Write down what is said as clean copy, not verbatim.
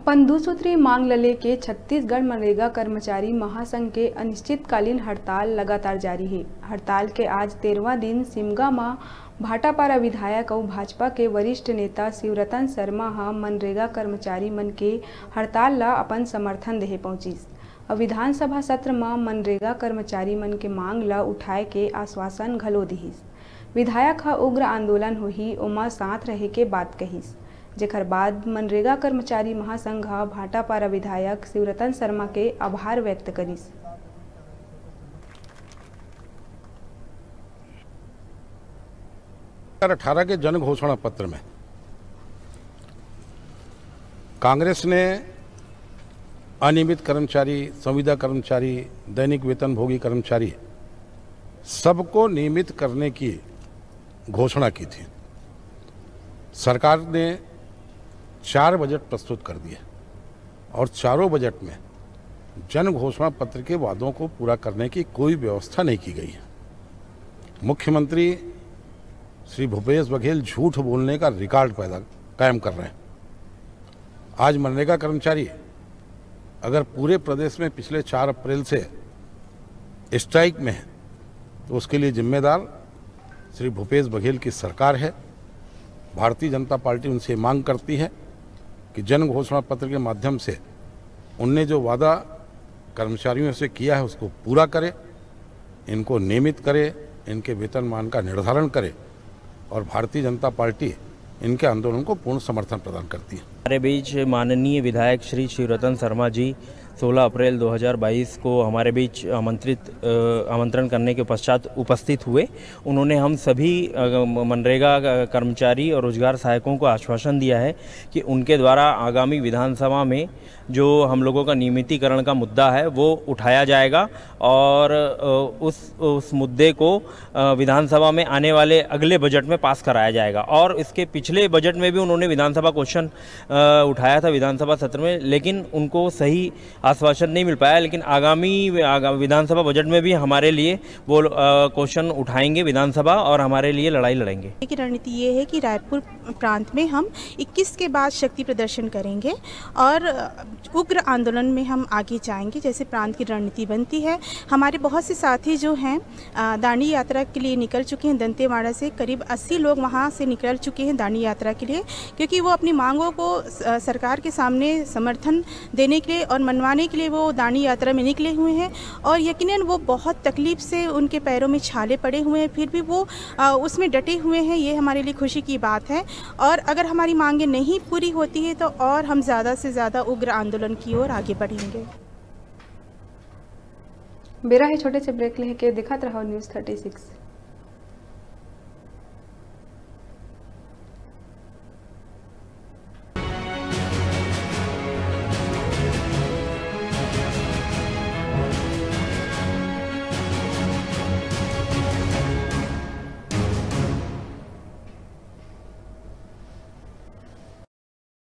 अपन दूसूत्री मांग लले के छत्तीसगढ़ मनरेगा कर्मचारी महासंघ के अनिश्चितकालीन हड़ताल लगातार जारी है। हड़ताल के आज 13वां दिन सिमगा में भाटापारा विधायक और भाजपा के वरिष्ठ नेता शिवरतन शर्मा हा मनरेगा कर्मचारी मन के हड़ताल ला अपन समर्थन देहे पहुंचिस और विधानसभा सत्र में मनरेगा कर्मचारी मन के मांग ला उठाए के आश्वासन घलो दिहिस। विधायक हा उग्र आंदोलन होही ओमा साथ रहे के बात कहिस, जेकर बाद मनरेगा कर्मचारी महासंघ भाटापारा विधायक शिवरतन शर्मा के आभार व्यक्त करिस। 2018 के जन घोषणा पत्र में कांग्रेस ने अनियमित कर्मचारी, संविदा कर्मचारी, दैनिक वेतनभोगी कर्मचारी सबको नियमित करने की घोषणा की थी। सरकार ने 4 बजट प्रस्तुत कर दिए और चारों बजट में जन घोषणा पत्र के वादों को पूरा करने की कोई व्यवस्था नहीं की गई है। मुख्यमंत्री श्री भूपेश बघेल झूठ बोलने का रिकॉर्ड कायम कर रहे हैं। आज मनरेगा कर्मचारी अगर पूरे प्रदेश में पिछले 4 अप्रैल से स्ट्राइक में है तो उसके लिए जिम्मेदार श्री भूपेश बघेल की सरकार है। भारतीय जनता पार्टी उनसे मांग करती है कि जन घोषणा पत्र के माध्यम से उनने जो वादा कर्मचारियों से किया है उसको पूरा करे, इनको नियमित करे, इनके वेतनमान का निर्धारण करे और भारतीय जनता पार्टी इनके आंदोलन को पूर्ण समर्थन प्रदान करती है। हमारे बीच माननीय विधायक श्री शिवरतन शर्मा जी 16 अप्रैल 2022 को हमारे बीच आमंत्रण करने के पश्चात उपस्थित हुए। उन्होंने हम सभी मनरेगा कर्मचारी और रोजगार सहायकों को आश्वासन दिया है कि उनके द्वारा आगामी विधानसभा में जो हम लोगों का नियमितीकरण का मुद्दा है वो उठाया जाएगा और उस मुद्दे को विधानसभा में आने वाले अगले बजट में पास कराया जाएगा। और इसके पिछले बजट में भी उन्होंने विधानसभा क्वेश्चन उठाया था विधानसभा सत्र में, लेकिन उनको सही आश्वासन नहीं मिल पाया। लेकिन आगामी विधानसभा बजट में भी हमारे लिए वो क्वेश्चन उठाएंगे विधानसभा और हमारे लिए लड़ाई लड़ेंगे। की रणनीति ये है कि रायपुर प्रांत में हम 21 के बाद शक्ति प्रदर्शन करेंगे और उग्र आंदोलन में हम आगे जाएंगे जैसे प्रांत की रणनीति बनती है। हमारे बहुत से साथी जो हैं दांडी यात्रा के लिए निकल चुके हैं। दंतेवाड़ा से करीब 80 लोग वहाँ से निकल चुके हैं दांडी यात्रा के लिए, क्योंकि वो अपनी मांगों को सरकार के सामने समर्थन देने के लिए और मनवाने के लिए वो दांडी यात्रा में निकले हुए हैं। और यकीनन वो बहुत तकलीफ से उनके पैरों में छाले पड़े हुए हैं, फिर भी वो उसमें डटे हुए हैं। ये हमारे लिए खुशी की बात है। और अगर हमारी मांगें नहीं पूरी होती है तो और हम ज़्यादा से ज़्यादा उग्र आंदोलन की ओर आगे बढ़ेंगे। बेरा है छोटे से ब्रेक लेके दिखाते रहो न्यूज़ 36।